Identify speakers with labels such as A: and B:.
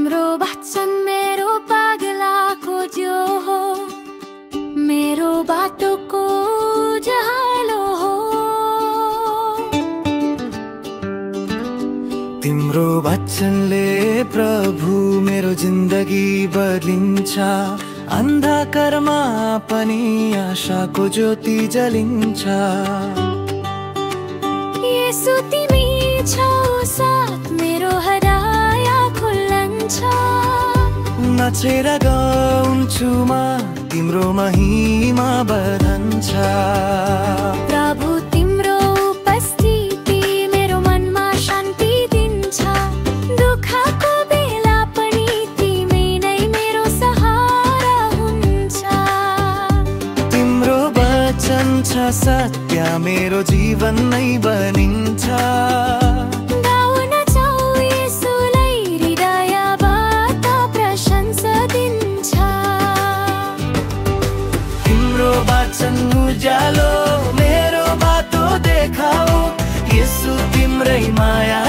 A: तिम्रो वचन मेरो पागलाको ज्यो हो, मेरो बाटोको उज्यालो हो।
B: तिम्रो वचनले प्रभु मेरो जिन्दगी बदलिन्छ, अन्धकारमा पनि आशाको ज्योति जलिन्छ।
A: येशू तिमी छौ साथ, मेरो हृदय खुल्लन्छ।
B: नाचेर गाउँछु म तिम्रो महिमा बढन्छ।
A: प्रभु तिम्रो उपस्थिति मेरो मनमा शान्ति दिन्छ, दुःखको बेला पनि तिमी नै मेरो सहारा हुन्छ।
B: तिम्रो वचन छ सत्य, मेरो जीवन नै बनिन्छ।
A: गाउन चाउ येशूलाई हृदयबाट प्रशंसा दिन्छ।
B: तिम्रो वचन उज्यालो, मेरो बाटो देखाऊ, येशू तिम्रै माया